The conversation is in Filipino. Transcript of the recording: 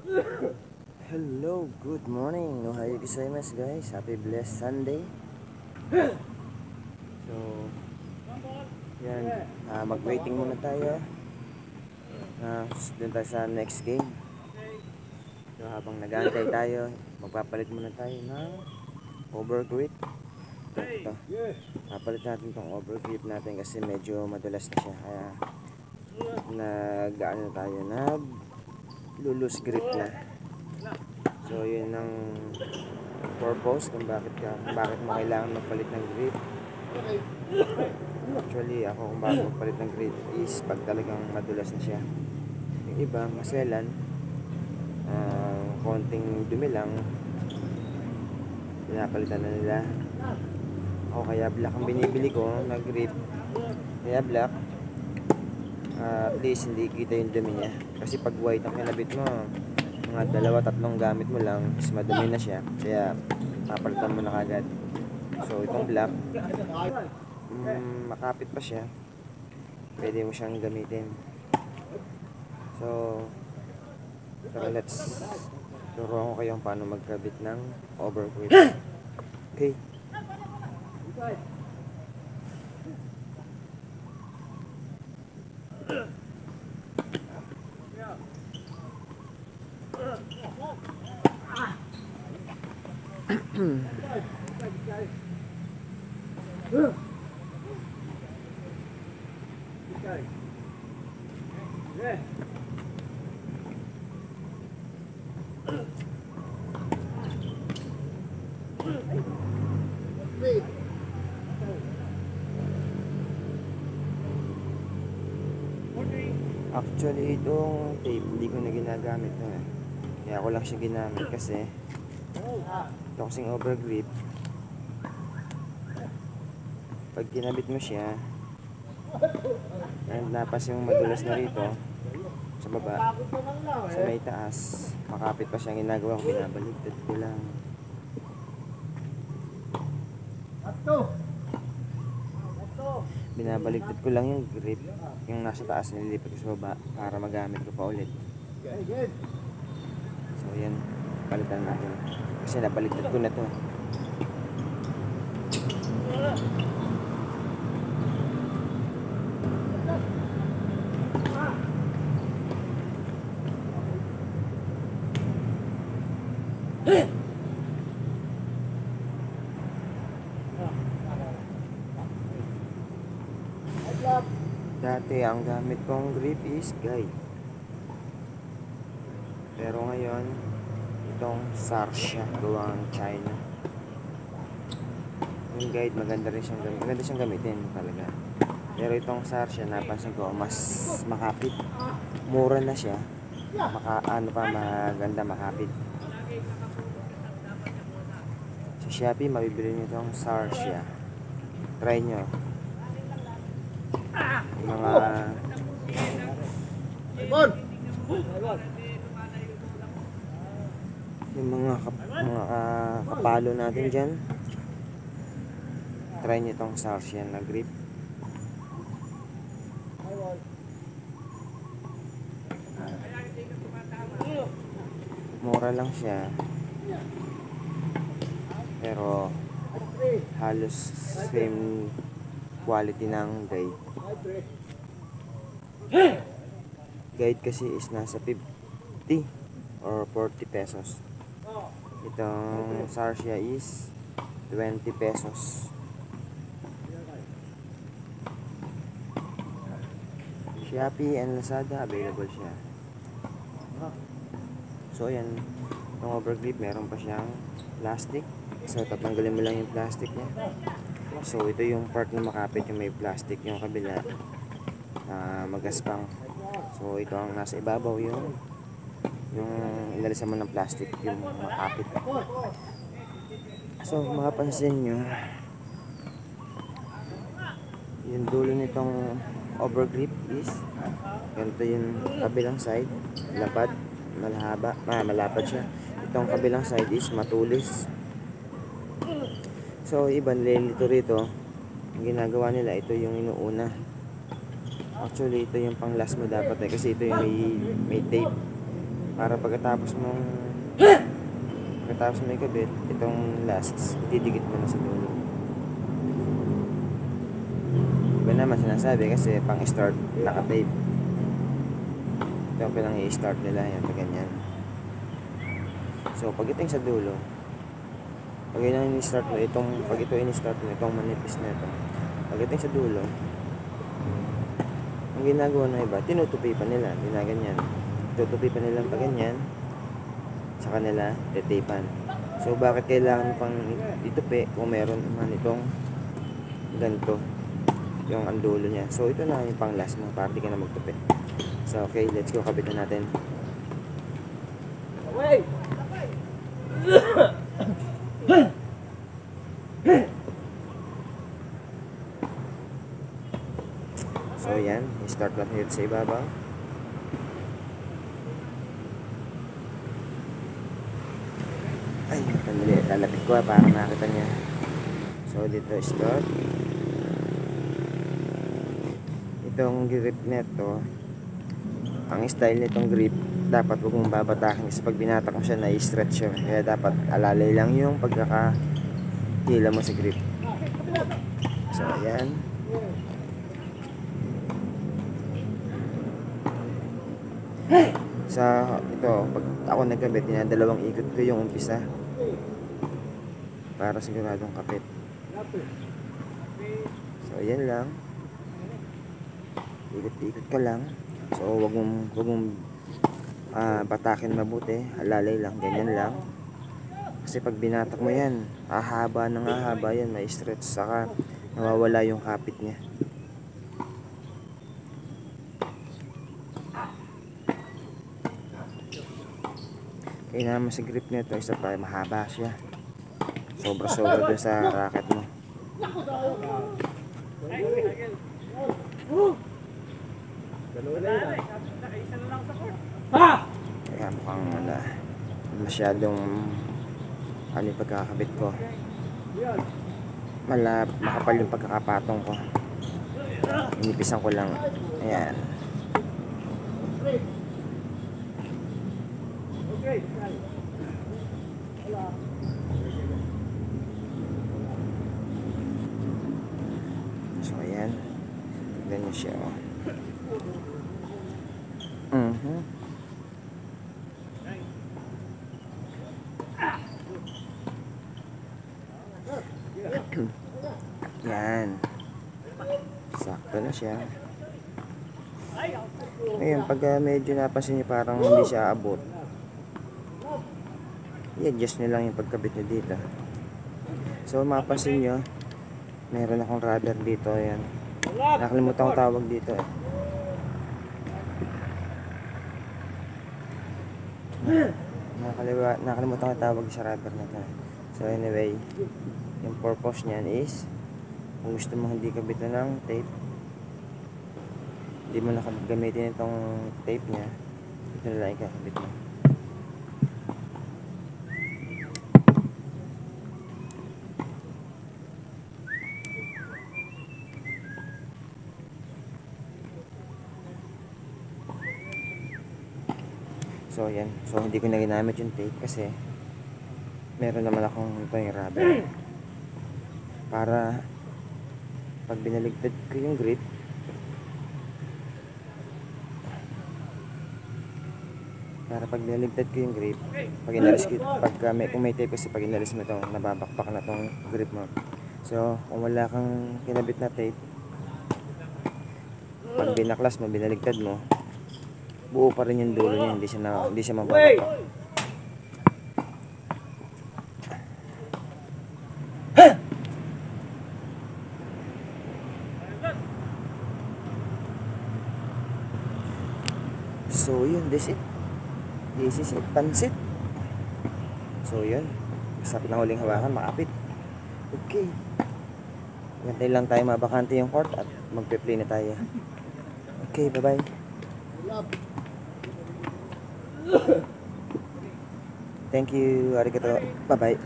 Hello, good morning. Ohayo gozaimasu guys. Happy blessed Sunday. So, yan. Mag-waiting muna tayo. Doon tayo sa next game. So, habang nag-aantay tayo, magpapalit muna tayo ng overgrip. Ito. Papalit natin tong overgrip natin kasi medyo madulas na siya. Kaya, nag-lulus grip na. So yun ang purpose kung bakit mo kailangan magpalit ng grip. Actually ako kung bakit magpalit ng grip is pag talagang madulas na siya. Yung iba maselan, konting dumi lang pinapalitan na nila. Ako kaya black ang binibili ko na grip. Kaya black, at least hindi kita yung dumi niya. Kasi pag white ang kinabit mo, mga 2-3 gamit mo lang, is madumi na siya, kaya papalitan mo na kagad. So itong black, makapit pa siya, pwede mo siyang gamitin. So let's turuan ko kayo paano magkabit ng overgrip. Okay. Actually itong tape hindi ko na ginagamit na. Kaya ako lang siya ginamit kasi ito kasing overgrip, pag kinabit mo siya and napas yung madulas na rito sa baba, sa may taas, makapit pa siya. Ginagawa ko, binabaligtad ko lang. Binabaligtad ko lang yung grip, yung nasa taas nililipat ko sa baba para magamit ko pa ulit. So yan, palitan natin kasi nabaligtad ko na to. Dati ang gamit kong grip is guide, pero ngayon itong Sarsya gawang China. Yung guide maganda siyang gamitin talaga, pero itong Sarsya napansin ko mas makapit, mura na siya, maganda makapit. Sa Shopee mabibili niyo itong Sarsya, try nyo. Yung mga kapalo natin dyan, try nyo itong Sarsya na grip. Mura lang siya, pero halos same quality ng guide. Guide kasi is nasa 50 or 40 pesos. Itong Sarsya is 20 pesos. Shopee and Lazada available siya. So yan, itong overgrip meron pa siyang plastic. So tatanggalin mo lang yung plastic niya. So ito yung part na makapit, yung may plastic, yung kabila magaspang. So ito ang nasa ibabaw, yung ilalisan mo ng plastic, yung makapit. So mapapansin nyo, yung dulo nitong overgrip is ganito, yung kabilang side lapad, malapad siya. Itong kabilang side is matulis. So iba nililito rito, ang ginagawa nila, ito yung inuuna. Actually ito yung pang last mo dapat kasi ito yung may tape. Para pagkatapos mo ikabit, itong lasts, didikit mo na sa dulo. Iba naman sinasabi kasi pang start naka-tape. Ito ang pinang i-start nila, yan, pag ganyan. So pagdating sa dulo, pag in-start mo pag ito in-start mo, itong manipis na ito, pagdating sa dulo, ang ginagawa ng iba, tinutupi pa nila, ginaganyan. Tutupi pa nila pag ganyan, sa kanila, tetipan. So bakit kailangan pang itupi kung meron naman itong ganito, yung ang dulo niya. So ito na yung pang last mo, para di ka na magtupi. So okay, let's go, kabitan natin. Wait! So yan, i-start lang dito sa ibabaw. Ay, matandali, lalapit ko para makita niya. So dito start. Itong grip neto, ang style nitong grip, dapat huwag mong babatakin kasi pag binatak mo siya, na-stretch siya. Kaya dapat alalay lang yung pagkakahila mo sa grip. So ayan. Sa ito, pag ako nagkabit, dalawang ikot ko yung umpisa para siguradong kapit. So ayan lang, ikot-ikot ka lang. So wag mong batakin mabuti, alalay lang, ganyan lang. Kasi pag binatak mo yan, hahaba ng hahaba yan, may stretch, saka nawawala yung kapit niya. Kaya naman sa grip nito, isa pa, mahaba siya. Sobra-sobra dun sa racket mo. Kaya mukhang masyadong yung pagkakabit ko. Makapal yung pagkakapatong ko. Inipisan ko lang. Ayan. So ayan, ganyan siya. Yan, sakto na siya. Ngayon, pag medyo napansin niyo parang hindi siya abot, i-adjust nyo lang yung pagkabit nyo dito. So mapapansin nyo, meron akong rubber dito. Ayan, nakalimutan ko tawag dito eh. Nakalimutan ko tawag sa rubber na to. So anyway, yung purpose nyan is, kung gusto mo hindi kabitan ng tape, hindi mo nakagamitin itong tape nya, ito na lang ikakabit mo. So yan, so hindi ko na ginamit yung tape kasi meron naman akong ito yung rubber para pag binaligtad ko yung grip, kung may tape kasi pag inalis mo ito, nababakpak na tong grip mo. So kung wala kang kinabit na tape, pag binaklas mo, binaligtad mo, buo pa rin yung dulo niya, hindi siya mababakpak. So yun, this is it, pansit. So yun, masarap na huling hawakan, makapit. Okay, gantay lang tayo mabakante yung court at magpe-play na tayo. Okay, bye bye. Thank you, arigato, bye bye.